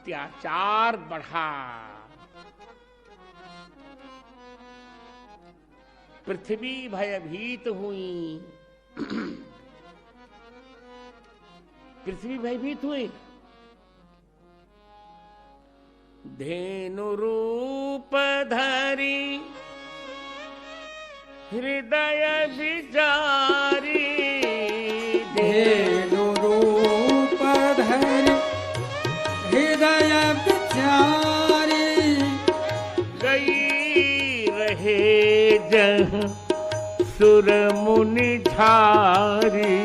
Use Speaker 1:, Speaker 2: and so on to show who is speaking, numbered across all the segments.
Speaker 1: अत्याचार बढ़ा। पृथ्वी भयभीत हुई। पृथ्वी भयभीत हुई। धेनु रूप धरी हृदय विचारी।
Speaker 2: धेनु रूप धरी हृदय विचारी।
Speaker 1: गई रहे जहाँ सुर मुनि झारी।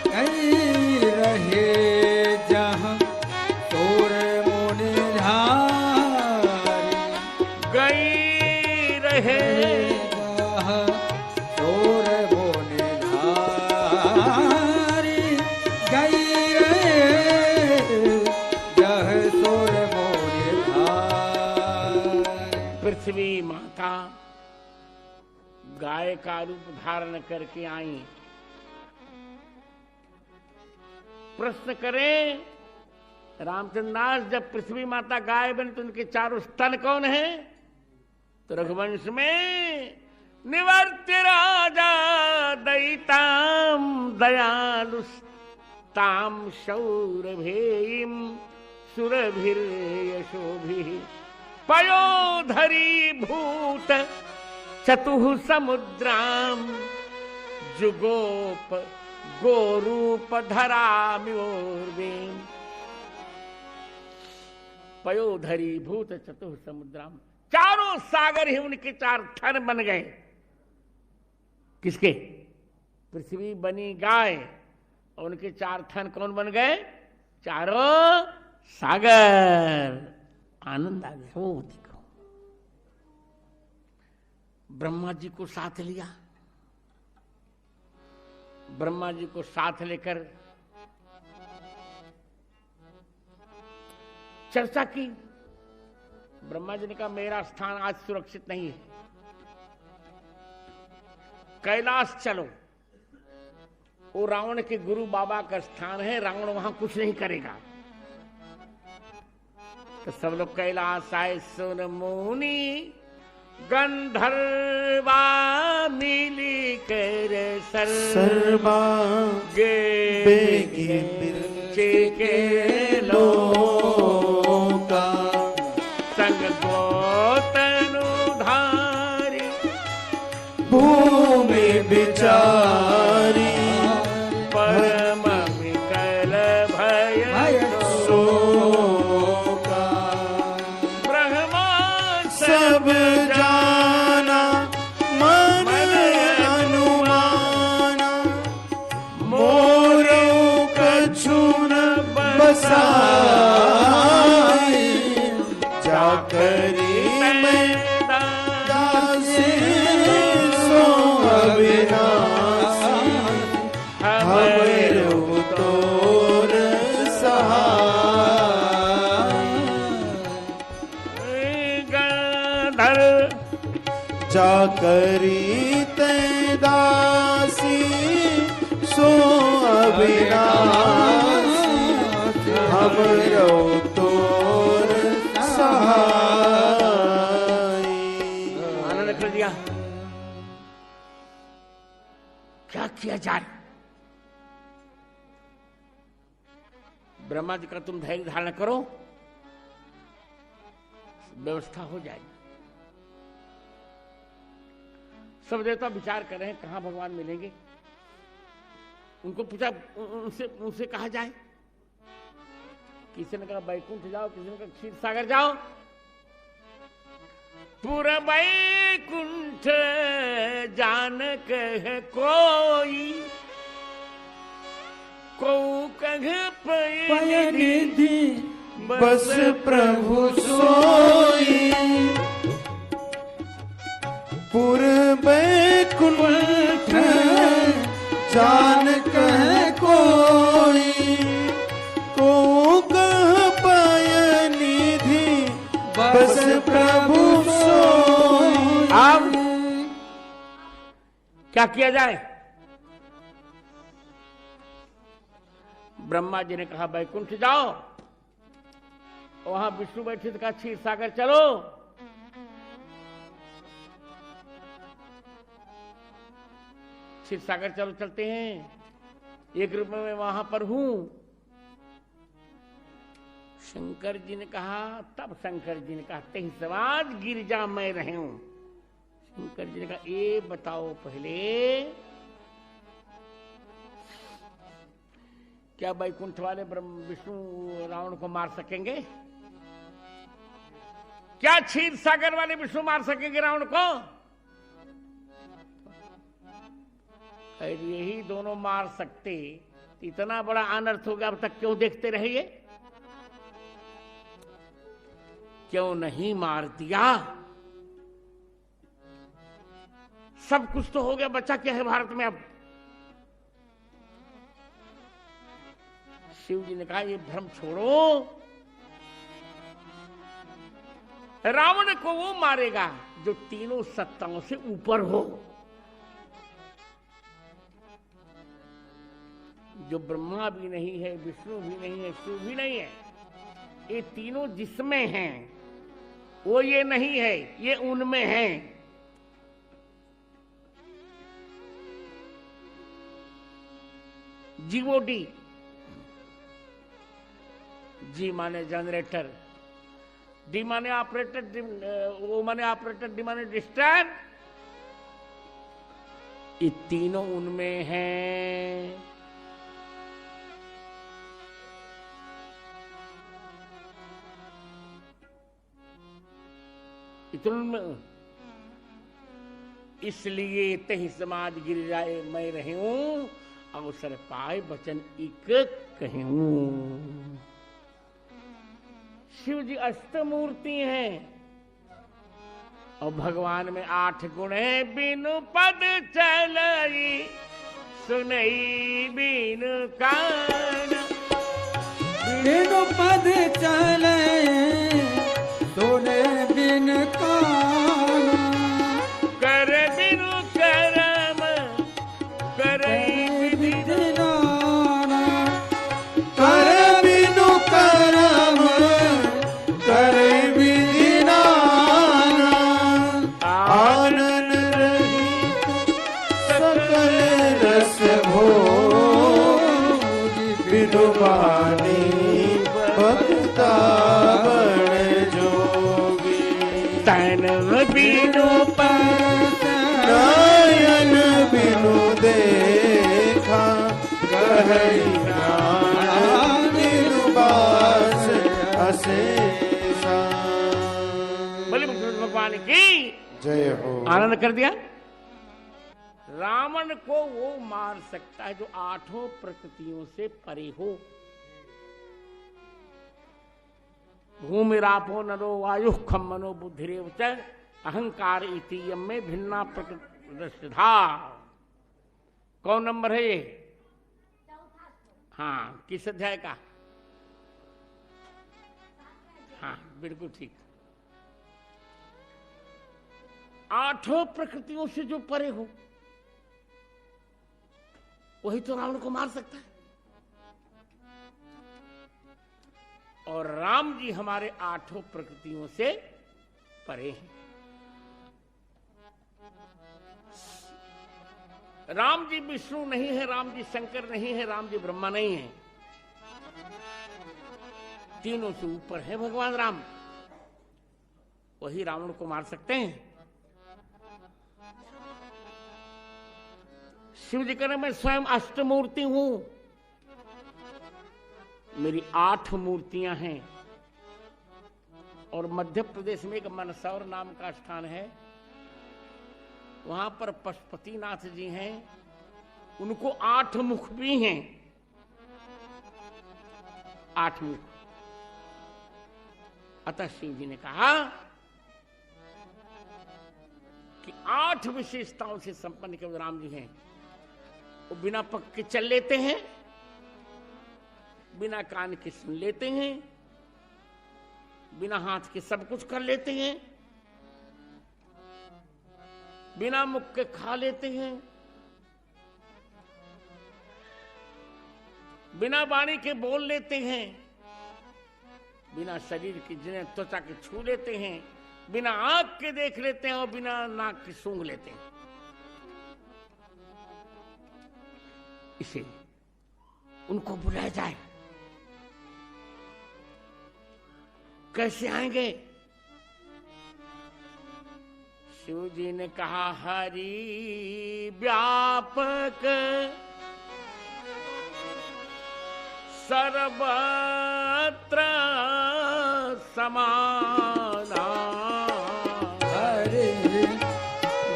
Speaker 2: गई रहे जहाँ सुर मुनि झारी।
Speaker 1: गई रहे
Speaker 2: जहाँ सुर मुनि झारी। गई रहे जहाँ सुर मुनि झारी।
Speaker 1: पृथ्वी माता गाय का रूप धारण करके आई। प्रश्न करें रामचंद्र दास, जब पृथ्वी माता गाय बनी तो उनके चारों स्तन कौन है? तो रघुवंश में निवर्त्य राजा दयिताम दयालुस्ताम शौरभेयीं सुरभिर्यशोभिः पयोधरी भूत चतुः समुद्राम जुगोप गोरूप धराम्योर्वेम। पयोधरी भूत चतुः समुद्राम, चारों सागर ही उनके चार थन बन गए। किसके? पृथ्वी बनी गाय और उनके चार थन कौन बन गए? चारों सागर। आनंद आ गया। वो देखो ब्रह्मा जी को साथ लिया। ब्रह्मा जी को साथ लेकर चर्चा की। ब्रह्मा जी ने कहा मेरा स्थान आज सुरक्षित नहीं है, कैलाश चलो। वो रावण के गुरु बाबा का स्थान है, रावण वहां कुछ नहीं करेगा। तो सब लोग कैलाश आए। सुन मुनि गंधर्वा मिली कर सर्वा गे के लोका संग गोतनुधारी
Speaker 2: भूमि विचारी।
Speaker 1: परम विकल भय
Speaker 2: शोका
Speaker 1: ब्रह्मा
Speaker 2: सब जाना मन अनुमाना। मोरो कछु न बसाई। जाकरी मैं दासी सो अविनाशी। हमरो तोर सहाय।
Speaker 1: गंधर
Speaker 2: जाकरी ते दासी सो अविनाशी। हमरो तोर सहाय।
Speaker 1: आनंद कर दिया। क्या किया जाए? ब्रह्मा जी का तुम धैर्य धारण करो, व्यवस्था हो जाएगी। सब देवता विचार कर रहे हैं कहां भगवान मिलेंगे। उनको पूछा, उनसे कहा जाए। किसी ने कहा बैकुंठ जाओ, किसी ने कहा क्षीर सागर जाओ। पूरा बैकुंठ जान कह कोई, को कह
Speaker 2: पयनिधि बस प्रभु सोई। बैकुंठ जान कह कोई। को कह पयनिधि बस प्रभु सोई।
Speaker 1: अब क्या किया जाए? ब्रह्मा जी ने कहा बैकुंठ जाओ, वहां विष्णु बैठे तो कहा क्षीर सागर चलो। क्षीर सागर चलो, चलते हैं, एक रूप में वहां पर हूं। शंकर जी ने कहा, तब शंकर जी ने कहा तेहि समाज गिरिजा मैं रहे हूं। शंकर जी ने कहा ये बताओ पहले, क्या वैकुंठ वाले विष्णु रावण को मार सकेंगे? क्या क्षीर सागर वाले विष्णु मार सकेंगे रावण को? यही दोनों मार सकते, इतना बड़ा अनर्थ हो गया, अब तक क्यों देखते रहिए? क्यों नहीं मार दिया? सब कुछ तो हो गया, बचा क्या है भारत में अब? शिव जी ने कहा ये भ्रम छोड़ो, रावण को वो मारेगा जो तीनों सत्ताओं से ऊपर हो, जो ब्रह्मा भी नहीं है, विष्णु भी नहीं है, शिव भी नहीं है। ये तीनों जिसमें हैं, वो ये नहीं है, ये उनमें है। जीओडी, जी माने जनरेटर, डी माने ऑपरेटर, ओ माने ऑपरेटर, डी माने डिस्टर्ब। ये तीनों उनमें हैं। इसलिए तेहि समाज गिरिजाए मैं रहे हूं, अवसर पाए वचन एक कहूं। शिव जी अष्टमूर्ति हैं और भगवान में 8 गुण है। बिनु पद चलई सुनई बिनु कान,
Speaker 2: बिनु पद चले सुने बिन कान,
Speaker 1: कर बिनु करम करई विधि
Speaker 2: नाना, कर बिनु करम करे विधि नाना, आनन रहित सकल रस भोग, बिनु बानी भक्ता
Speaker 1: तन बिनु
Speaker 2: नयन बिनु देखा, कहई बिनु बास अशेषा।
Speaker 1: बोले भगवान की
Speaker 2: जय हो।
Speaker 1: आनंद कर दिया। रावण को वो मार सकता है जो 8 प्रकृतियों से परे हो। भूमि रापो नरो वायु खम मनो बुद्धिरेव च अहंकार इतीयम में भिन्ना प्रकृति। कौन नंबर है ये? हाँ, किस अध्याय का? हाँ, बिल्कुल ठीक। 8 प्रकृतियों से जो परे हो वही तो रावण को मार सकता है। और राम जी हमारे 8 प्रकृतियों से परे हैं। राम जी विष्णु नहीं है, राम जी शंकर नहीं है, राम जी ब्रह्मा नहीं है, तीनों से ऊपर है भगवान राम। वही रावण को मार सकते हैं। शिव जी कह रहे मैं स्वयं अष्टमूर्ति हूं, मेरी 8 मूर्तियां हैं। और मध्य प्रदेश में एक मनसौर नाम का स्थान है, वहां पर पशुपतिनाथ जी हैं, उनको 8 मुख भी हैं। 8 मुख। अतः शिव जी ने कहा कि 8 विशेषताओं से संपन्न केवल राम जी हैं। वो बिना पग के चल लेते हैं, बिना कान के सुन लेते हैं, बिना हाथ के सब कुछ कर लेते हैं, बिना मुख के खा लेते हैं, बिना वाणी के बोल लेते हैं, बिना शरीर की, जिन्हें त्वचा के छू लेते हैं, बिना आंख के देख लेते हैं और बिना नाक की सूंघ लेते हैं। इसे उनको बुलाया जाए, कैसे आएंगे? शिव जी ने कहा हरि व्यापक सर्वत्र समाना,
Speaker 3: हरि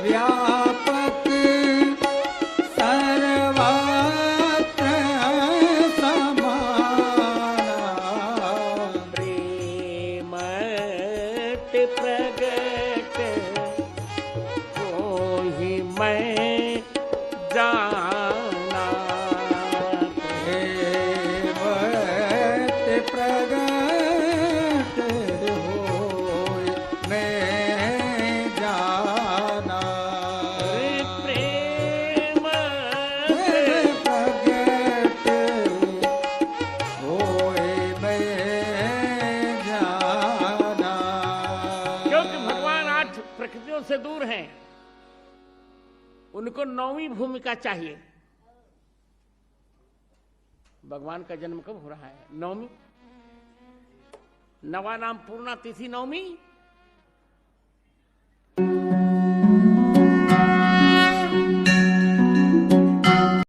Speaker 3: व्यापक सर्वत्र समाना,
Speaker 1: प्रेम प्रगट कोहि मैं जाना,
Speaker 3: प्रगट होय मैं जाना,
Speaker 1: प्रेम
Speaker 3: प्रगट होय मैं जाना।
Speaker 1: क्योंकि भगवान 8 प्रकृतियों से दूर हैं, उनको 9वीं भूमिका चाहिए। भगवान का जन्म कब हो रहा है? 9वीं। नवा नाम पूर्णा तिथि 9वीं।